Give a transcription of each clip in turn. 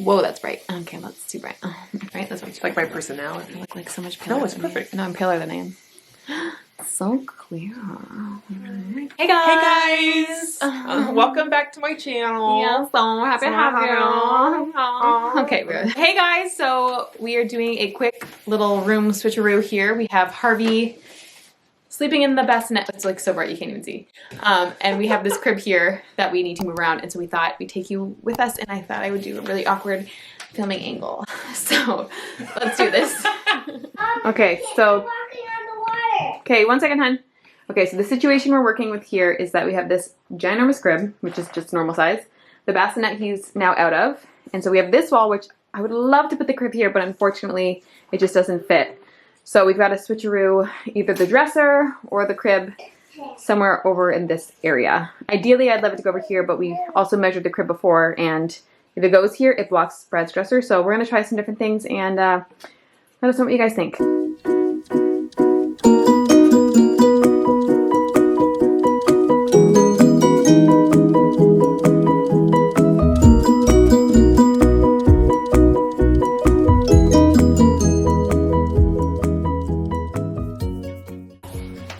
Whoa, that's bright. Okay, that's too bright. Right, that's It's like my personality. I look like so much paler. No, it's than perfect. You. No, I'm paler than I am. So clear. Hey guys! Welcome back to my channel. Yeah, so happy to have you. Aw. Okay, we're good. Hey guys, so we are doing a quick little room switcheroo here. We have Harvey sleeping in the bassinet. It's like so bright you can't even see. And we have this crib here that we need to move around, and so we thought we'd take you with us, and I thought I would do a really awkward filming angle. So let's do this. Okay, so okay, 1 second, hun. Okay, so the situation we're working with here is that we have this ginormous crib, which is just normal size. The bassinet he's now out of, and so we have this wall, which I would love to put the crib here, but unfortunately it just doesn't fit. So we've got to switcheroo either the dresser or the crib somewhere over in this area. Ideally, I'd love it to go over here, but we also measured the crib before, and if it goes here, it blocks Brad's dresser. So we're going to try some different things, and let us know what you guys think.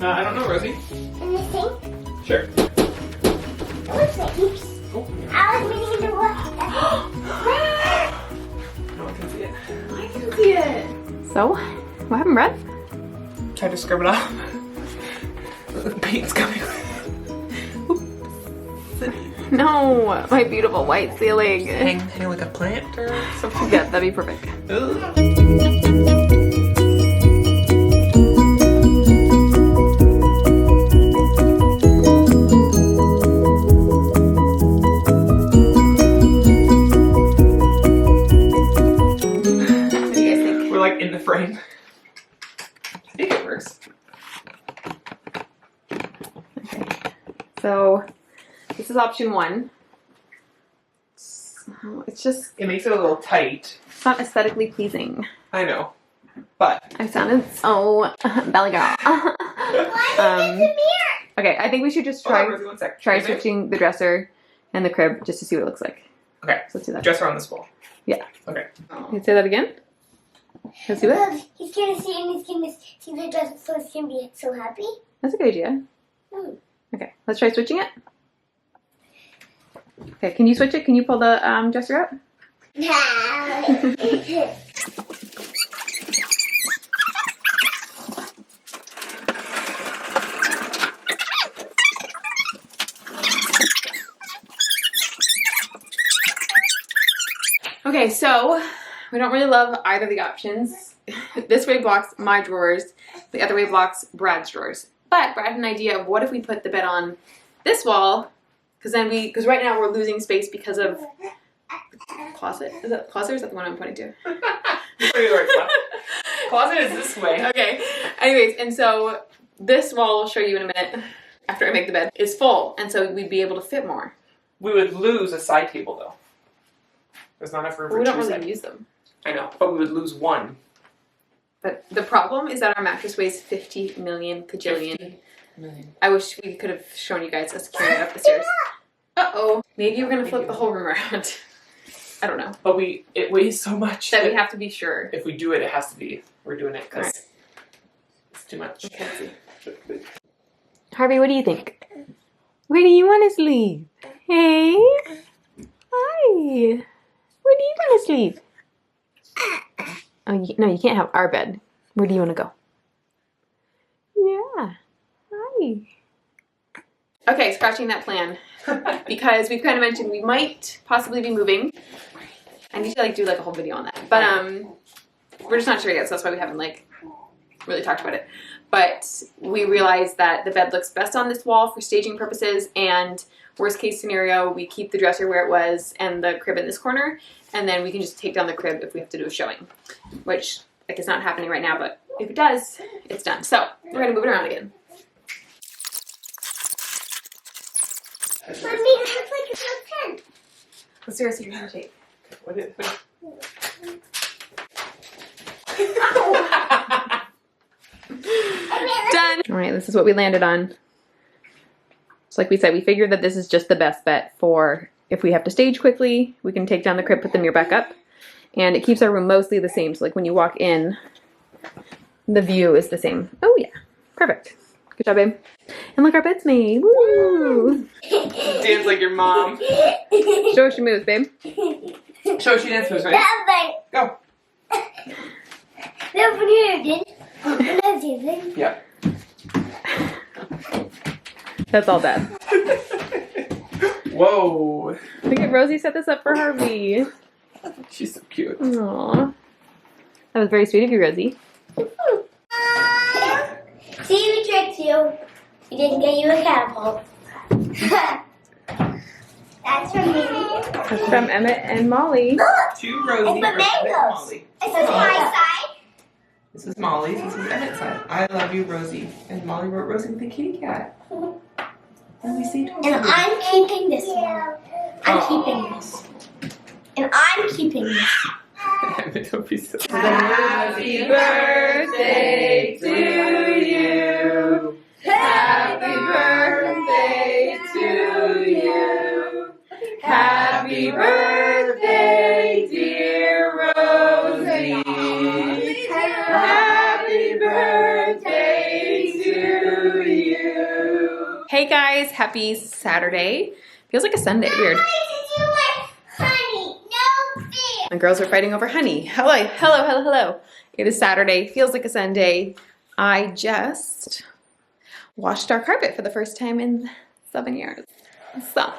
I don't know, Rosie. In the sink? Sure. It looks like oops. Oh. I was reading the book. No one can see it. I can see it. So, what happened, Brad? Try to scrub it off. The paint's coming. No, my beautiful white ceiling. Hang like a plant or something. Yeah, that'd be perfect. Ugh. In the frame. I think it works. Okay. So this is option 1. So it's just It makes it a little tight. it's not aesthetically pleasing. I know, but I sounded so belly girl. Okay, I think we should just hold on, try Rosie, 1 sec. try Wait a minute. switching the dresser and the crib just to see what it looks like. Okay, So let's do that. dresser on this wall. Yeah. Okay. Can you say that again? Let's do it. He's gonna see and he's gonna see the dress, so he's gonna be so happy. That's a good idea. Hmm. Okay, let's try switching it. Okay, can you switch it? Can you pull the dresser out? Okay, so we don't really love either of the options. This way blocks my drawers, the other way blocks Brad's drawers. But Brad had an idea of what if we put the bed on this wall, because right now we're losing space because of the closet. Is that the closet or is that the one I'm pointing to? Closet is this way. Okay. Anyways, and so this wall, I'll show you in a minute after I make the bed, is full, and so we'd be able to fit more. We would lose a side table though. There's not enough room But for we don't two really side. use them. I know, but we would lose one. But the problem is that our mattress weighs 50 million kajillion. 50 million. I wish we could have shown you guys us carrying it up the stairs. Uh-oh. Maybe we're going to flip the whole room around. I don't know. But it weighs so much That we have to be sure. if we do it, it has to be. We're doing it because Alright. it's too much. Okay, let's see. Harvey, what do you think? Where do you want to sleep? Hey? Hi. Where do you want to sleep? Oh, no, you can't have our bed. Where do you want to go? Yeah. Hi. Okay, scratching that plan. Because we've kind of mentioned we might possibly be moving. I need to do a whole video on that. But we're just not sure yet, so that's why we haven't really talked about it. But we realized that the bed looks best on this wall for staging purposes, and worst case scenario, we keep the dresser where it was and the crib in this corner, and then we can just take down the crib if we have to do a showing, which it's not happening right now, but if it does, it's done. So we're gonna move it around again. Mommy, it looks like it's a tent. Let's do our secret handshake. What is it? Done. All right, this is what we landed on. So like we said, we figured that this is just the best bet for if we have to stage quickly, we can take down the crib, put the mirror back up. And it keeps our room mostly the same. So like when you walk in, the view is the same. Oh yeah, perfect. Good job, babe. And look, our bed's made. Woo! Dance like your mom. Show us your moves, babe. Show us your dance moves, right? Go. Yeah. That's all dad. Whoa. Look at Rosie set this up for Harvey. She's so cute. Aww. That was very sweet of you, Rosie. See, we tricked you. We didn't get you a catapult. That's from me. That's from Emmett and Molly. To Rosie. It's the mangoes. Molly. This is my side. This is Molly's. This is Emmett's side. I love you, Rosie. And Molly wrote Rosie with a kitty cat. And we see And I'm keeping this one. I'm keeping this. And I'm keeping this. Emmett, don't be so Happy birthday to you. Happy birthday to you. Happy birthday, dear Rosie. Happy birthday to you. Hey guys, happy Saturday. Feels like a Sunday, weird. The girls are fighting over honey. Hello. It is Saturday. Feels like a Sunday. I just washed our carpet for the first time in 7 years. So,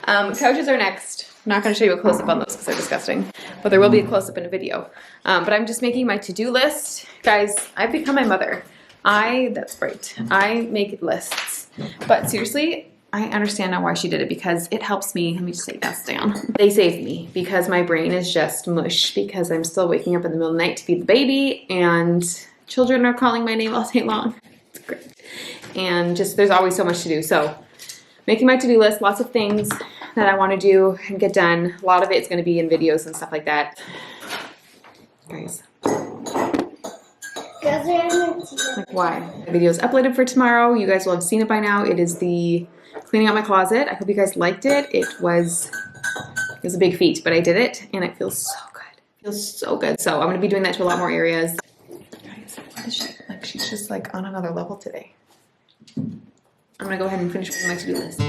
couches are next. I'm not going to show you a close-up on those because they're disgusting, but there will be a close-up in a video. But I'm just making my to-do list. Guys, I've become my mother. That's right. I make lists. But seriously, I understand now why she did it because it helps me. Let me just take that down. They save me because my brain is just mush because I'm still waking up in the middle of the night to feed the baby and children are calling my name all day long. It's great. And just there's always so much to do. So making my to-do list, lots of things that I want to do and get done. A lot of it's going to be in videos and stuff like that. Guys. Like why? The video is uploaded for tomorrow. You guys will have seen it by now. It is the cleaning out my closet. I hope you guys liked it. It was a big feat, but I did it and it feels so good. It feels so good. So I'm going to be doing that to a lot more areas. Guys, what is she? Like she's just like on another level today. I'm going to go ahead and finish with my to-do list.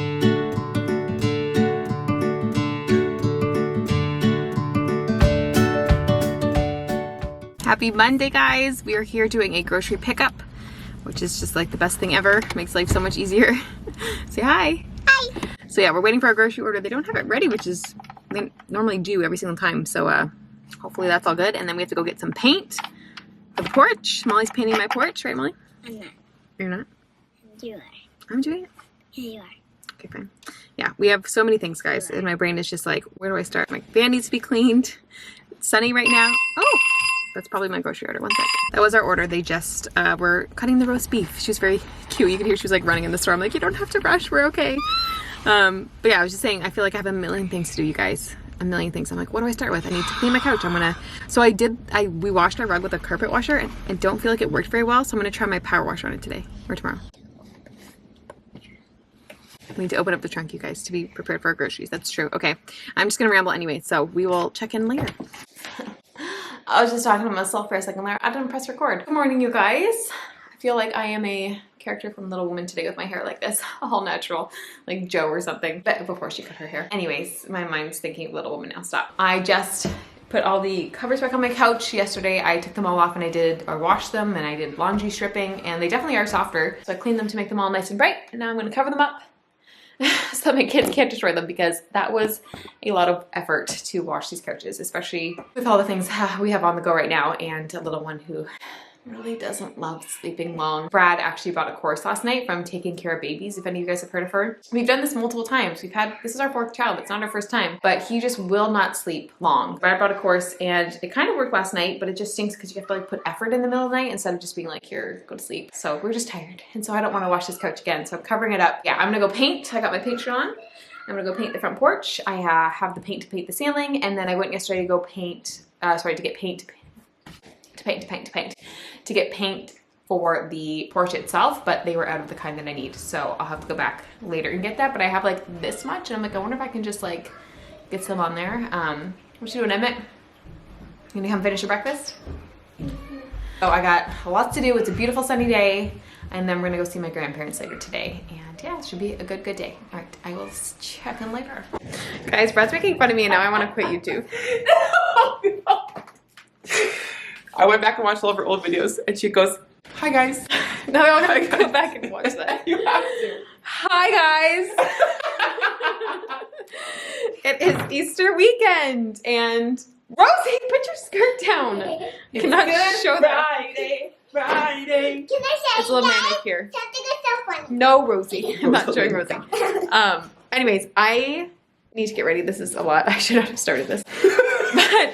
Happy Monday, guys. We are here doing a grocery pickup, which is just like the best thing ever. Makes life so much easier. Say hi. Hi. So yeah, we're waiting for our grocery order. They don't have it ready, which is, they normally do every single time. So hopefully that's all good. And then we have to go get some paint. The porch. Molly's painting my porch, right, Molly? I'm not. You're not? You are. I'm doing it. Yeah, you are. Okay, fine. Yeah, we have so many things, guys. And my brain is just like, where do I start? My van needs to be cleaned. It's sunny right now. Oh! That's probably my grocery order. One sec. That was our order. They just were cutting the roast beef. She was very cute. You could hear she was like running in the store. I'm like, you don't have to rush. We're okay. But yeah, I was just saying, I feel like I have a million things to do, you guys. A million things. I'm like, what do I start with? I need to clean my couch. So we washed our rug with a carpet washer and don't feel like it worked very well. So I'm going to try my power washer on it today or tomorrow. We need to open up the trunk, you guys, to be prepared for our groceries. That's true. Okay. I'm just going to ramble anyway. So we will check in later. I was just talking to myself for a second there. I didn't press record. Good morning, you guys. I feel like I am a character from Little Women today with my hair like this, all natural, like Joe or something, but before she cut her hair. Anyways, my mind's thinking of Little Women now. Stop. I just put all the covers back on my couch yesterday. I took them all off and washed them and I did laundry stripping and they definitely are softer. So I cleaned them to make them all nice and bright and now I'm going to cover them up so that my kids can't destroy them because that was a lot of effort to wash these couches, especially with all the things we have on the go right now and a little one who really doesn't love sleeping long. Brad actually bought a course last night from Taking Care of Babies, if any of you guys have heard of her. We've done this multiple times. This is our 4th child. It's not our first time, but he just will not sleep long. Brad bought a course and it kind of worked last night, but it just stinks because you have to like put effort in the middle of the night instead of just being like, here, go to sleep. So we're just tired. And so I don't want to wash this couch again. So I'm covering it up. Yeah, I'm gonna go paint. I got my paint shirt on. I'm gonna go paint the front porch. I have the paint to paint the ceiling. And then I went yesterday to go paint, to get paint for the porch itself, but they were out of the kind that I need. So I'll have to go back later and get that. But I have like this much and I'm like, I wonder if I can just like get some on there. What you doing, Emmett? You gonna come finish your breakfast? So I got lots to do. It's a beautiful sunny day. And then we're gonna go see my grandparents later today. And yeah, it should be a good day. All right, I will check in later. Guys, Brad's making fun of me and now I wanna quit YouTube. I went back and watched all of her old videos and she goes, hi guys. No, I want to go back and watch that. You have to. Hi guys. It is Easter weekend and Rosie, put your skirt down. You cannot show that. Friday. Can I say It's a little guys, manic here. something is so funny? No, Rosie. I'm not showing Rosie. Anyways, I need to get ready. This is a lot. I should not have started this. But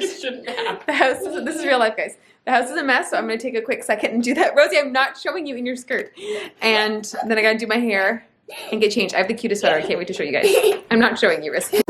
the house is, this is real life, guys. The house is a mess, so I'm going to take a quick second and do that. Rosie, I'm not showing you in your skirt. And then I got to do my hair and get changed. I have the cutest sweater. I can't wait to show you guys. I'm not showing you, Rosie.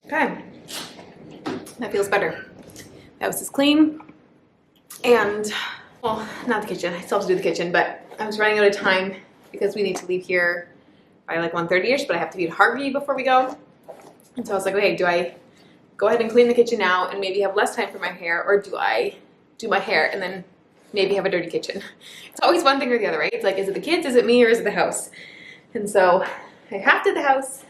Okay, that feels better. The house is clean and, well, not the kitchen. I still have to do the kitchen, but I was running out of time because we need to leave here by like 1:30ish, but I have to feed Harvey before we go. And so I was like, okay, do I go ahead and clean the kitchen now and maybe have less time for my hair, or do I do my hair and then maybe have a dirty kitchen? It's always one thing or the other, right? It's like, is it the kids, is it me, or is it the house? And so I have to the house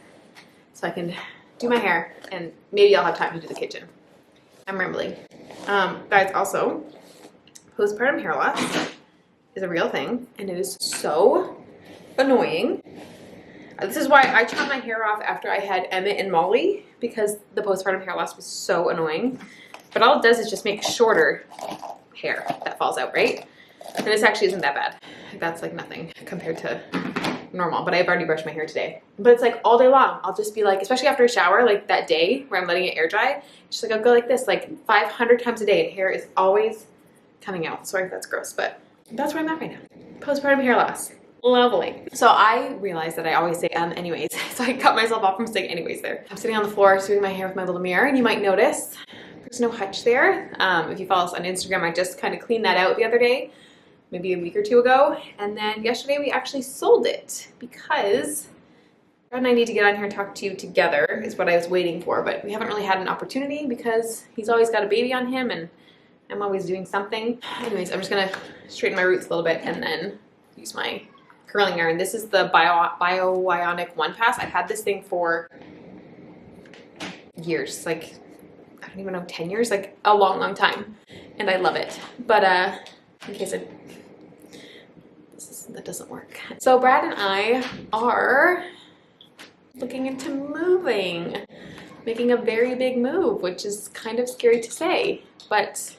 so I can do my hair and maybe I'll have time to do the kitchen. I'm rambling. Guys, also, postpartum hair loss is a real thing and it is so annoying. This is why I chopped my hair off after I had Emmett and Molly, because the postpartum hair loss was so annoying. But all it does is just make shorter hair that falls out, right? And this actually isn't that bad. That's like nothing compared to normal, but I've already brushed my hair today. But it's like all day long, I'll just be like, especially after a shower, like that day where I'm letting it air dry, just like I'll go like this, like 500 times a day, and hair is always coming out. Sorry if that's gross, but that's where I'm at right now. Postpartum hair loss. Lovely. So I realized that I always say anyways, so I cut myself off from saying anyways there. I'm sitting on the floor doing my hair with my little mirror, and you might notice there's no hutch there. If you follow us on Instagram, I just kind of cleaned that out the other day, maybe a week or two ago, and then yesterday we actually sold it because Brad and I need to get on here and talk to you together is what I was waiting for, but we haven't really had an opportunity because he's always got a baby on him and I'm always doing something. Anyways, I'm just gonna straighten my roots a little bit and then use my curling iron. This is the Bio-Ionic One Pass. I've had this thing for years, like I don't even know, 10 years, like a long time, and I love it. But in case that doesn't work. So Brad and I are looking into moving, making a very big move, which is kind of scary to say, but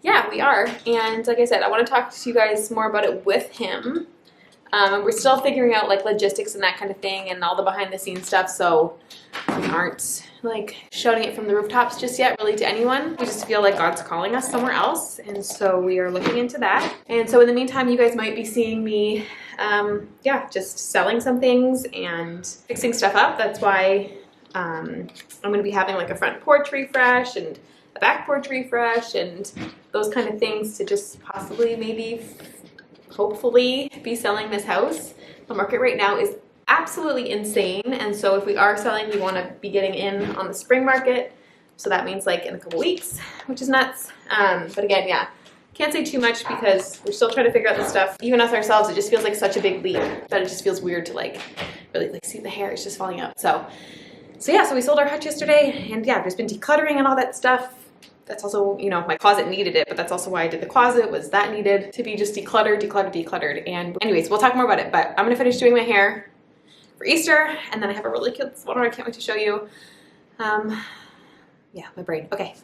yeah, we are. And like I said, I want to talk to you guys more about it with him. And we're still figuring out like logistics and that kind of thing and all the behind the scenes stuff, so we aren't like shouting it from the rooftops just yet really to anyone. We just feel like God's calling us somewhere else, and so we are looking into that. And so in the meantime, you guys might be seeing me yeah, just selling some things and fixing stuff up. That's why I'm going to be having like a front porch refresh and a back porch refresh and those kind of things to just possibly maybe hopefully be selling this house. The market right now is absolutely insane, and so if we are selling, we want to be getting in on the spring market So that means like in a couple weeks, which is nuts. But again, yeah, can't say too much because we're still trying to figure out this stuff. Even us ourselves, it just feels like such a big leap that it just feels weird to like really like see the hair is just falling out. So yeah, so we sold our hutch yesterday, and yeah, there's been decluttering and all that stuff. That's also, you know, my closet needed it, but that's also why I did the closet, was that needed to be just decluttered. And anyways, we'll talk more about it, but I'm gonna finish doing my hair for Easter, and then I have a really cute sweater I can't wait to show you. Yeah, my brain, okay.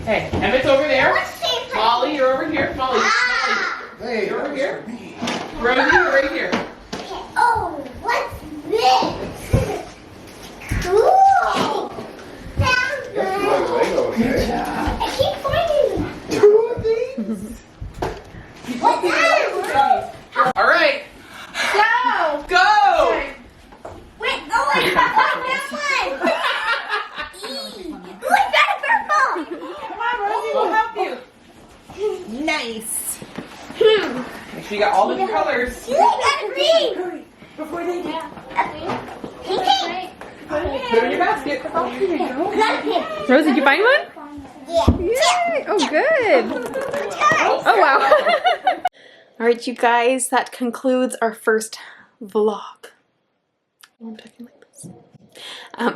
Hey, Emmett's over there. Molly, you're over here. Molly, Hey, you're over here. Rosie, you're right here. Oh, what's this? Cool. Sounds good. I keep finding them. 2 of these. What's that? All right, Go. go. Wait, oh, I got one. Ooh, I got a purple. Come on, Rosie, we'll help you. Nice. Make sure you got all the colors. You got a green. Before they get. A green. Pink. Put it in your basket. Oh, here you go. I got a pink. Rose, did you find one? Yeah. Yay! Oh, good. Oh, wow. All right, you guys, that concludes our first vlog. Oh, I'm talking like this. I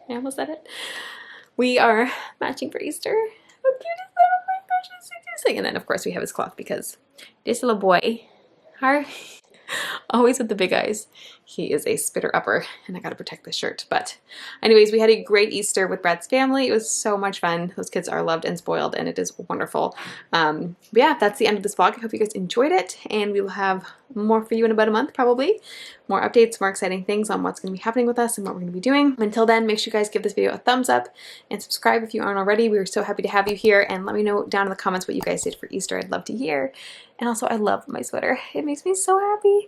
almost said it. We are matching for Easter. How cute is that? Oh my gosh, it's the cutest thing. And then, of course, we have his cloth because this little boy, Harvey, always with the big eyes. He is a spitter upper, and I gotta protect this shirt. But anyways, we had a great Easter with Brad's family. It was so much fun. Those kids are loved and spoiled, and it is wonderful. But yeah, that's the end of this vlog. I hope you guys enjoyed it, and we will have more for you in about a month, probably. More updates, more exciting things on what's going to be happening with us and what we're going to be doing. Until then, make sure you guys give this video a thumbs up and subscribe if you aren't already. We are so happy to have you here, and let me know down in the comments what you guys did for Easter. I'd love to hear. And also, I love my sweater. It makes me so happy.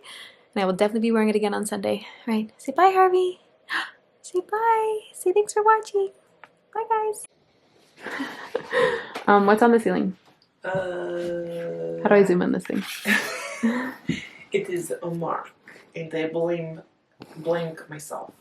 And I will definitely be wearing it again on Sunday. All right, say bye, Harvey. Say bye. Say thanks for watching. Bye, guys. What's on the ceiling? How do I zoom in this thing? It is a mark, and I blame myself.